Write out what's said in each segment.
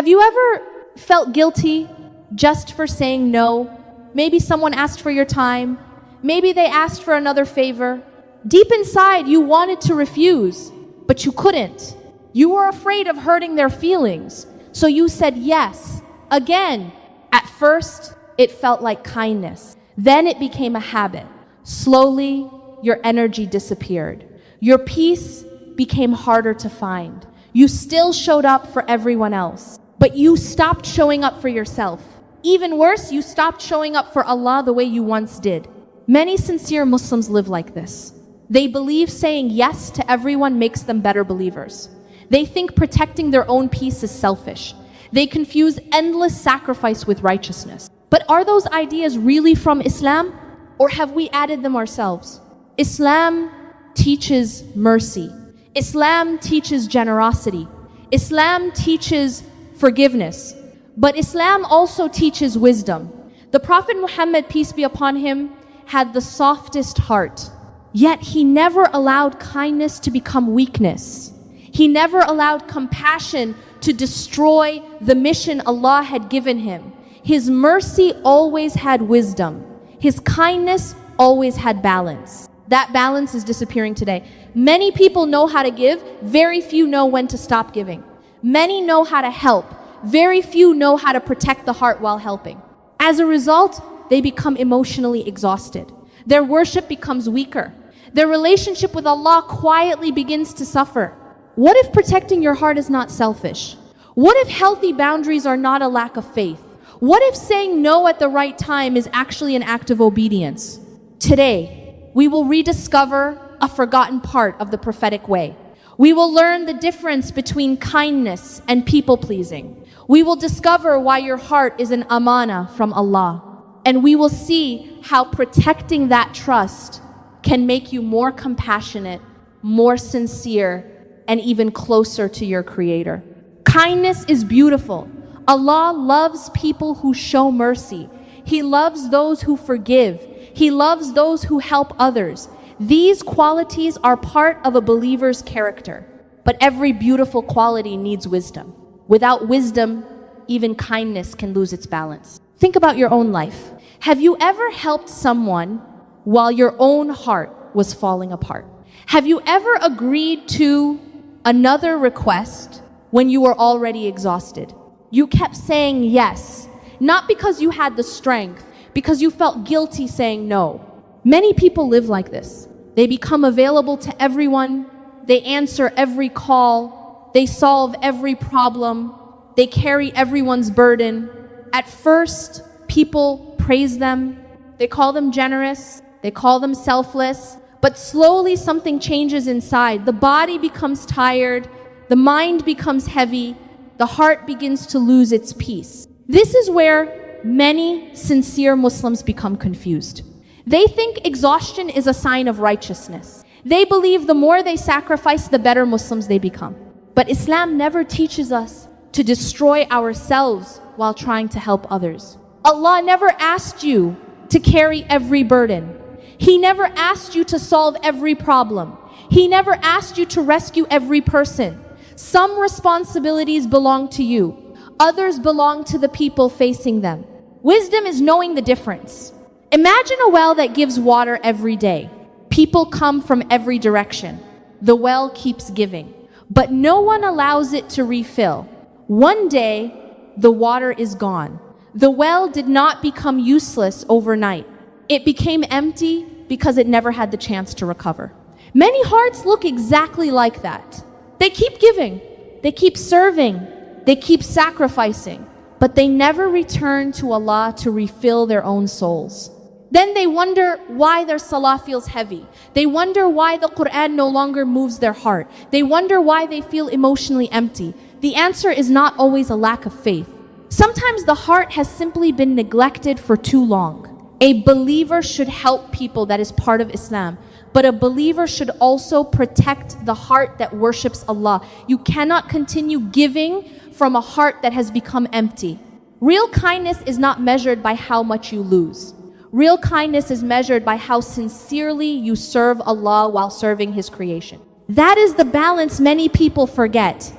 Have you ever felt guilty just for saying no? Maybe someone asked for your time. Maybe they asked for another favor. Deep inside, you wanted to refuse, but you couldn't. You were afraid of hurting their feelings, so you said yes. Again, at first, it felt like kindness. Then it became a habit. Slowly, your energy disappeared. Your peace became harder to find. You still showed up for everyone else, but you stopped showing up for yourself. Even worse, you stopped showing up for Allah the way you once did. Many sincere Muslims live like this. They believe saying yes to everyone makes them better believers. They think protecting their own peace is selfish. They confuse endless sacrifice with righteousness. But are those ideas really from Islam, or have we added them ourselves? Islam teaches mercy. Islam teaches generosity. Islam teaches forgiveness. But Islam also teaches wisdom. The Prophet Muhammad, peace be upon him, had the softest heart. Yet he never allowed kindness to become weakness. He never allowed compassion to destroy the mission Allah had given him. His mercy always had wisdom. His kindness always had balance. That balance is disappearing today. Many people know how to give, very few know when to stop giving. Many know how to help, very few know how to protect the heart while helping. As a result, they become emotionally exhausted. Their worship becomes weaker. Their relationship with Allah quietly begins to suffer. What if protecting your heart is not selfish? What if healthy boundaries are not a lack of faith? What if saying no at the right time is actually an act of obedience? Today, we will rediscover a forgotten part of the prophetic way. We will learn the difference between kindness and people-pleasing. We will discover why your heart is an amana from Allah. And we will see how protecting that trust can make you more compassionate, more sincere, and even closer to your Creator. Kindness is beautiful. Allah loves people who show mercy. He loves those who forgive. He loves those who help others. These qualities are part of a believer's character. But every beautiful quality needs wisdom. Without wisdom, even kindness can lose its balance. Think about your own life. Have you ever helped someone while your own heart was falling apart? Have you ever agreed to another request when you were already exhausted? You kept saying yes, not because you had the strength, because you felt guilty saying no. Many people live like this. They become available to everyone. They answer every call. They solve every problem. They carry everyone's burden. At first, people praise them. They call them generous. They call them selfless. But slowly something changes inside. The body becomes tired. The mind becomes heavy. The heart begins to lose its peace. This is where many sincere Muslims become confused. They think exhaustion is a sign of righteousness. They believe the more they sacrifice, the better Muslims they become. But Islam never teaches us to destroy ourselves while trying to help others. Allah never asked you to carry every burden. He never asked you to solve every problem. He never asked you to rescue every person. Some responsibilities belong to you. Others belong to the people facing them. Wisdom is knowing the difference. Imagine a well that gives water every day. People come from every direction. The well keeps giving, but no one allows it to refill. One day, the water is gone. The well did not become useless overnight. It became empty because it never had the chance to recover. Many hearts look exactly like that. They keep giving, they keep serving, they keep sacrificing, but they never return to Allah to refill their own souls. Then they wonder why their salah feels heavy. They wonder why the Quran no longer moves their heart. They wonder why they feel emotionally empty. The answer is not always a lack of faith. Sometimes the heart has simply been neglected for too long. A believer should help people, that is part of Islam. But a believer should also protect the heart that worships Allah. You cannot continue giving from a heart that has become empty. Real kindness is not measured by how much you lose. Real kindness is measured by how sincerely you serve Allah while serving His creation. That is the balance many people forget.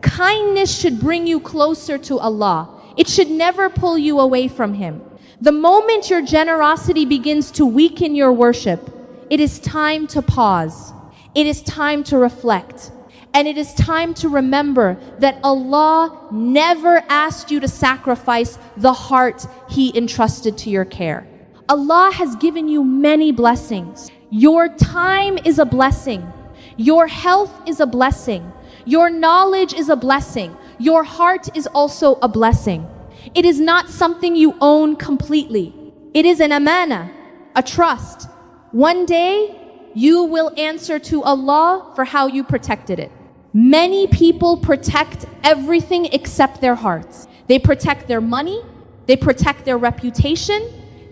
Kindness should bring you closer to Allah. It should never pull you away from Him. The moment your generosity begins to weaken your worship, it is time to pause. It is time to reflect. And it is time to remember that Allah never asked you to sacrifice the heart He entrusted to your care. Allah has given you many blessings. Your time is a blessing. Your health is a blessing. Your knowledge is a blessing. Your heart is also a blessing. It is not something you own completely. It is an amana, a trust. One day, you will answer to Allah for how you protected it. Many people protect everything except their hearts. They protect their money, they protect their reputation,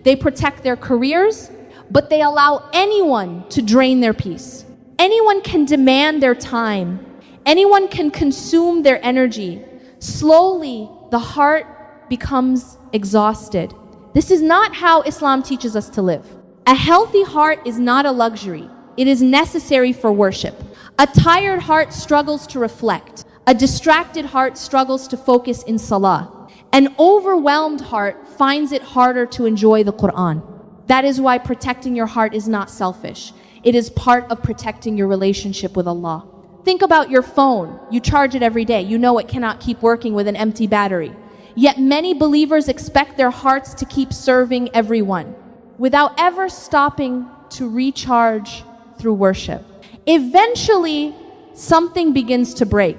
they protect their careers, but they allow anyone to drain their peace. Anyone can demand their time. Anyone can consume their energy. Slowly, the heart becomes exhausted. This is not how Islam teaches us to live. A healthy heart is not a luxury. It is necessary for worship. A tired heart struggles to reflect. A distracted heart struggles to focus in salah. An overwhelmed heart finds it harder to enjoy the Quran. That is why protecting your heart is not selfish. It is part of protecting your relationship with Allah. Think about your phone. You charge it every day. You know it cannot keep working with an empty battery. Yet many believers expect their hearts to keep serving everyone without ever stopping to recharge through worship. Eventually, something begins to break.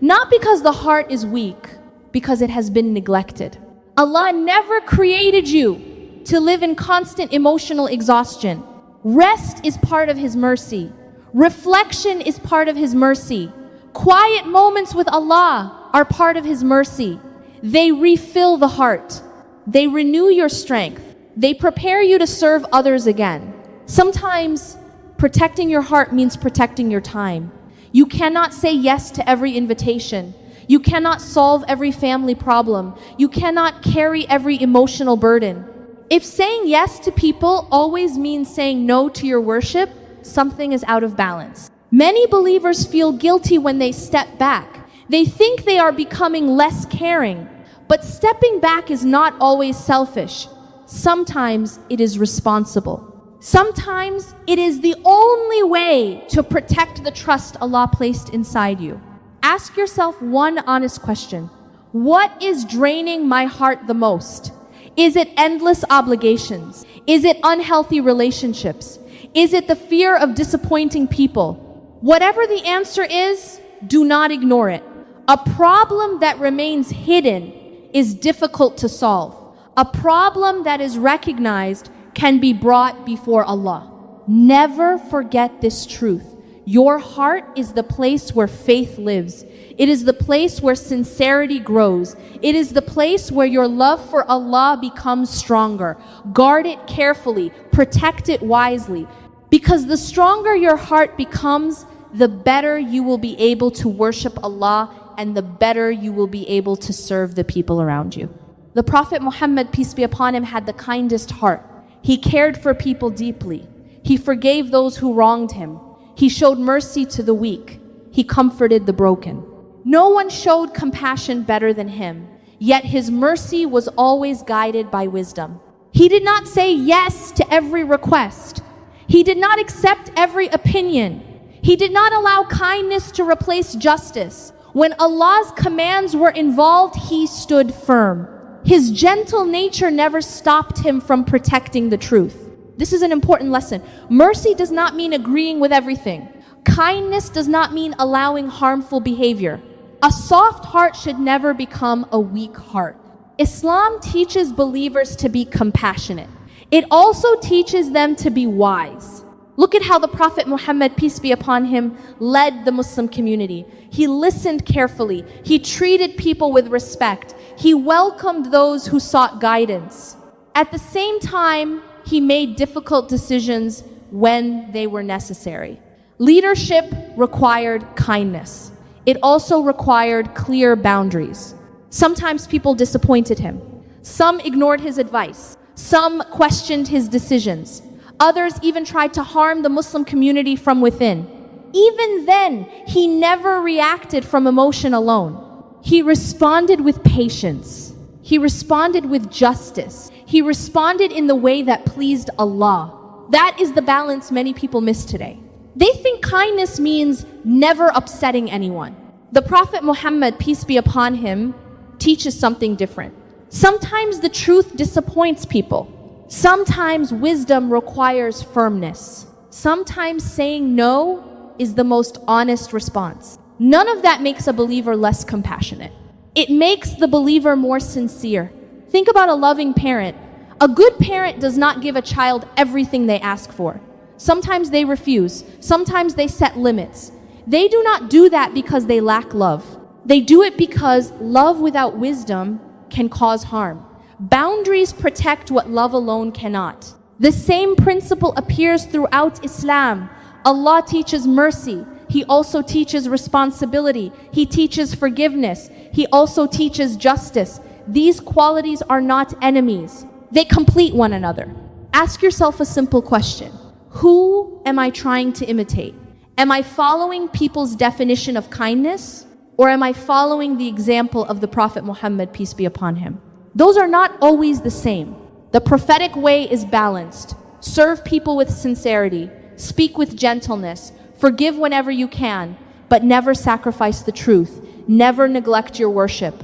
Not because the heart is weak, because it has been neglected. Allah never created you to live in constant emotional exhaustion. Rest is part of His mercy. Reflection is part of His mercy. Quiet moments with Allah are part of His mercy. They refill the heart. They renew your strength. They prepare you to serve others again. Sometimes protecting your heart means protecting your time. You cannot say yes to every invitation. You cannot solve every family problem. You cannot carry every emotional burden. If saying yes to people always means saying no to your worship, something is out of balance. Many believers feel guilty when they step back. They think they are becoming less caring, but stepping back is not always selfish. Sometimes it is responsible. Sometimes it is the only way to protect the trust Allah placed inside you. Ask yourself one honest question. What is draining my heart the most? Is it endless obligations? Is it unhealthy relationships? Is it the fear of disappointing people? Whatever the answer is, do not ignore it. A problem that remains hidden is difficult to solve. A problem that is recognized can be brought before Allah. Never forget this truth. Your heart is the place where faith lives. It is the place where sincerity grows. It is the place where your love for Allah becomes stronger. Guard it carefully. Protect it wisely. Because the stronger your heart becomes, the better you will be able to worship Allah and the better you will be able to serve the people around you. The Prophet Muhammad, peace be upon him, had the kindest heart. He cared for people deeply. He forgave those who wronged him. He showed mercy to the weak. He comforted the broken. No one showed compassion better than him, yet his mercy was always guided by wisdom. He did not say yes to every request. He did not accept every opinion. He did not allow kindness to replace justice. When Allah's commands were involved, he stood firm. His gentle nature never stopped him from protecting the truth. This is an important lesson. Mercy does not mean agreeing with everything. Kindness does not mean allowing harmful behavior. A soft heart should never become a weak heart. Islam teaches believers to be compassionate. It also teaches them to be wise. Look at how the Prophet Muhammad, peace be upon him, led the Muslim community. He listened carefully. He treated people with respect. He welcomed those who sought guidance. At the same time, he made difficult decisions when they were necessary. Leadership required kindness. It also required clear boundaries. Sometimes people disappointed him. Some ignored his advice. Some questioned his decisions. Others even tried to harm the Muslim community from within. Even then, he never reacted from emotion alone. He responded with patience. He responded with justice. He responded in the way that pleased Allah. That is the balance many people miss today. They think kindness means never upsetting anyone. The Prophet Muhammad, peace be upon him, teaches something different. Sometimes the truth disappoints people. Sometimes wisdom requires firmness. Sometimes saying no is the most honest response. None of that makes a believer less compassionate. It makes the believer more sincere. Think about a loving parent. A good parent does not give a child everything they ask for. Sometimes they refuse. Sometimes they set limits. They do not do that because they lack love. They do it because love without wisdom can cause harm. Boundaries protect what love alone cannot. The same principle appears throughout Islam. Allah teaches mercy. He also teaches responsibility. He teaches forgiveness. He also teaches justice. These qualities are not enemies. They complete one another. Ask yourself a simple question. Who am I trying to imitate? Am I following people's definition of kindness? Or am I following the example of the Prophet Muhammad, peace be upon him? Those are not always the same. The prophetic way is balanced. Serve people with sincerity. Speak with gentleness. Forgive whenever you can, but never sacrifice the truth. Never neglect your worship.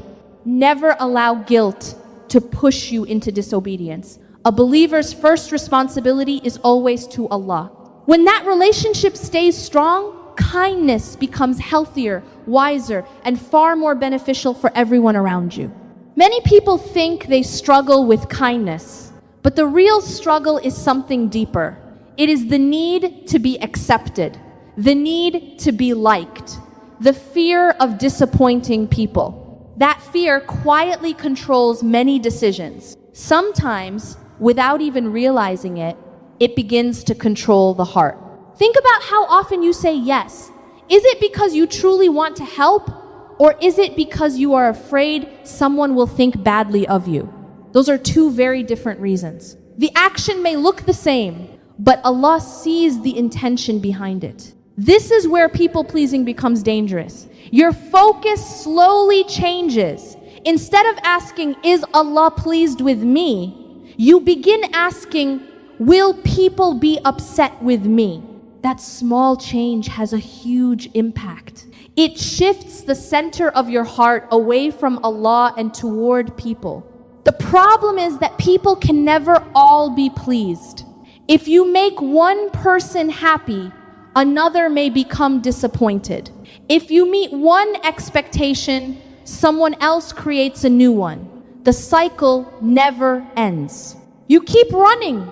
Never allow guilt to push you into disobedience. A believer's first responsibility is always to Allah. When that relationship stays strong, kindness becomes healthier, wiser, and far more beneficial for everyone around you. Many people think they struggle with kindness, but the real struggle is something deeper. It is the need to be accepted, the need to be liked, the fear of disappointing people. That fear quietly controls many decisions. Sometimes, without even realizing it, it begins to control the heart. Think about how often you say yes. Is it because you truly want to help, or is it because you are afraid someone will think badly of you? Those are two very different reasons. The action may look the same, but Allah sees the intention behind it. This is where people-pleasing becomes dangerous. Your focus slowly changes. Instead of asking, is Allah pleased with me? You begin asking, will people be upset with me? That small change has a huge impact. It shifts the center of your heart away from Allah and toward people. The problem is that people can never all be pleased. If you make one person happy, another may become disappointed. If you meet one expectation, someone else creates a new one. The cycle never ends. You keep running,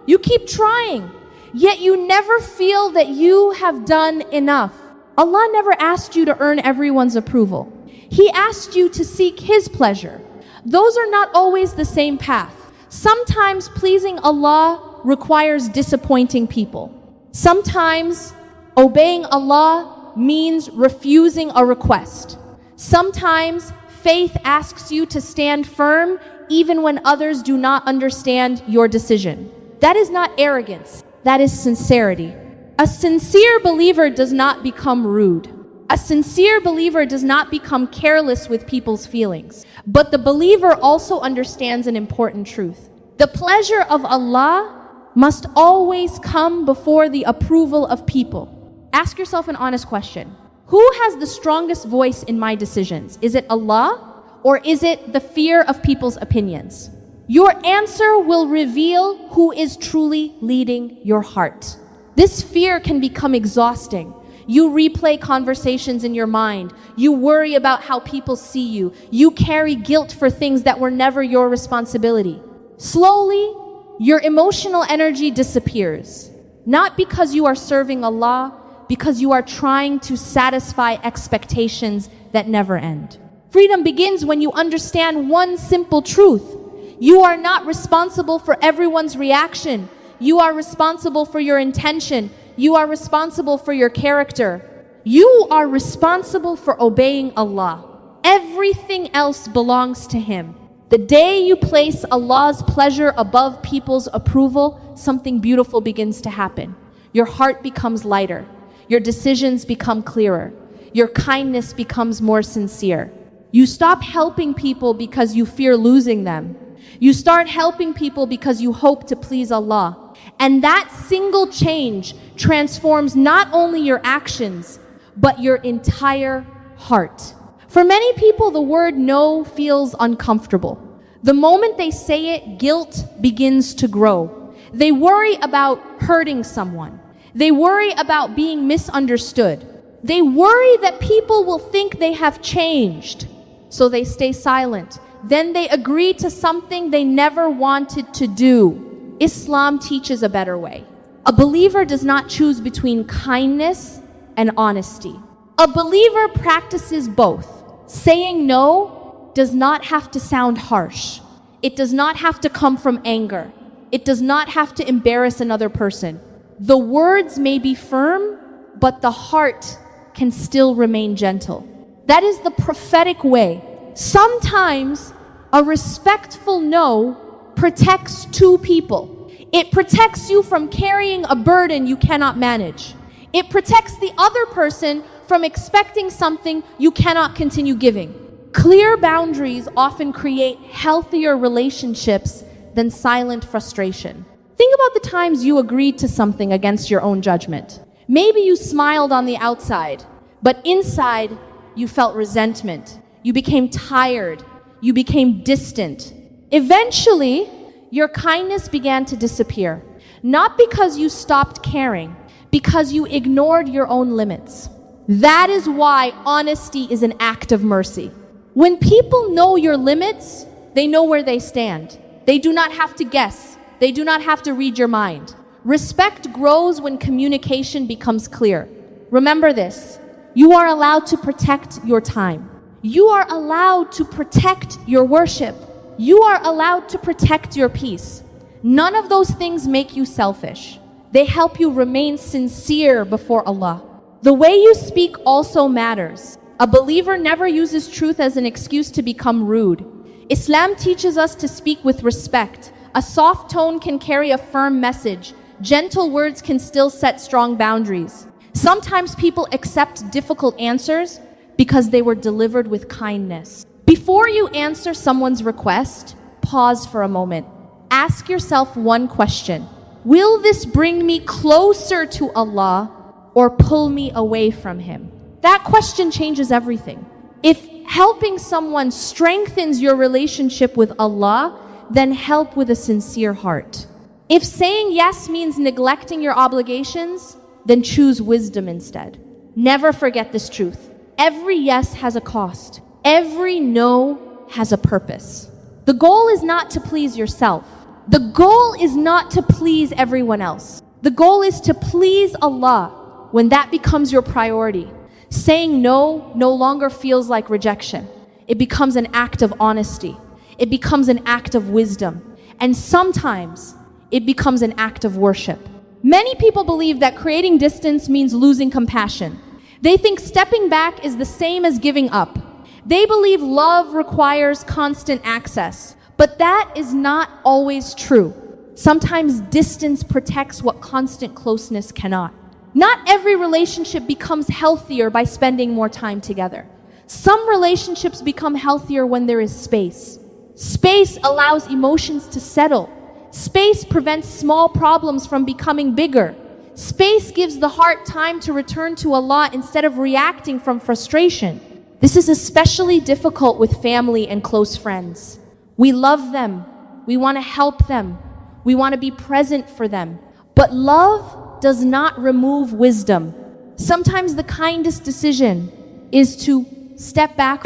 you keep trying, yet you never feel that you have done enough. Allah never asked you to earn everyone's approval. He asked you to seek His pleasure. Those are not always the same path. Sometimes pleasing Allah requires disappointing people. Sometimes obeying Allah means refusing a request. Sometimes faith asks you to stand firm even when others do not understand your decision. That is not arrogance, that is sincerity. A sincere believer does not become rude. A sincere believer does not become careless with people's feelings. But the believer also understands an important truth. The pleasure of Allah must always come before the approval of people. Ask yourself an honest question. Who has the strongest voice in my decisions? Is it Allah, or is it the fear of people's opinions? Your answer will reveal who is truly leading your heart. This fear can become exhausting. You replay conversations in your mind. You worry about how people see you. You carry guilt for things that were never your responsibility. Slowly, your emotional energy disappears. Not because you are serving Allah, because you are trying to satisfy expectations that never end. Freedom begins when you understand one simple truth. You are not responsible for everyone's reaction. You are responsible for your intention. You are responsible for your character. You are responsible for obeying Allah. Everything else belongs to Him. The day you place Allah's pleasure above people's approval, something beautiful begins to happen. Your heart becomes lighter. Your decisions become clearer. Your kindness becomes more sincere. You stop helping people because you fear losing them. You start helping people because you hope to please Allah. And that single change transforms not only your actions, but your entire heart. For many people, the word no feels uncomfortable. The moment they say it, guilt begins to grow. They worry about hurting someone. They worry about being misunderstood. They worry that people will think they have changed, so they stay silent. Then they agree to something they never wanted to do. Islam teaches a better way. A believer does not choose between kindness and honesty. A believer practices both. Saying no does not have to sound harsh. It does not have to come from anger. It does not have to embarrass another person. The words may be firm, but the heart can still remain gentle. That is the prophetic way. Sometimes a respectful no protects two people. It protects you from carrying a burden you cannot manage. It protects the other person from expecting something you cannot continue giving. Clear boundaries often create healthier relationships than silent frustration. Think about the times you agreed to something against your own judgment. Maybe you smiled on the outside, but inside you felt resentment. You became tired. You became distant. Eventually, your kindness began to disappear. Not because you stopped caring, because you ignored your own limits. That is why honesty is an act of mercy. When people know your limits, they know where they stand. They do not have to guess. They do not have to read your mind. Respect grows when communication becomes clear. Remember this. You are allowed to protect your time. You are allowed to protect your worship. You are allowed to protect your peace. None of those things make you selfish. They help you remain sincere before Allah. The way you speak also matters. A believer never uses truth as an excuse to become rude. Islam teaches us to speak with respect. A soft tone can carry a firm message. Gentle words can still set strong boundaries. Sometimes people accept difficult answers because they were delivered with kindness. Before you answer someone's request, pause for a moment. Ask yourself one question. Will this bring me closer to Allah or pull me away from Him? That question changes everything. If helping someone strengthens your relationship with Allah, then help with a sincere heart. If saying yes means neglecting your obligations, then choose wisdom instead. Never forget this truth. Every yes has a cost. Every no has a purpose. The goal is not to please yourself. The goal is not to please everyone else. The goal is to please Allah. When that becomes your priority, saying no longer feels like rejection. It becomes an act of honesty. It becomes an act of wisdom. And sometimes it becomes an act of worship. Many people believe that creating distance means losing compassion. They think stepping back is the same as giving up. They believe love requires constant access. But that is not always true. Sometimes distance protects what constant closeness cannot. Not every relationship becomes healthier by spending more time together. Some relationships become healthier when there is space. Space allows emotions to settle. Space prevents small problems from becoming bigger. Space gives the heart time to return to Allah instead of reacting from frustration. This is especially difficult with family and close friends. We love them. We want to help them. We want to be present for them. But love does not remove wisdom. Sometimes the kindest decision is to step back,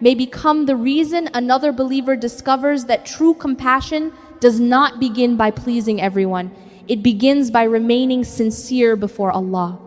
may become the reason another believer discovers that true compassion does not begin by pleasing everyone. It begins by remaining sincere before Allah.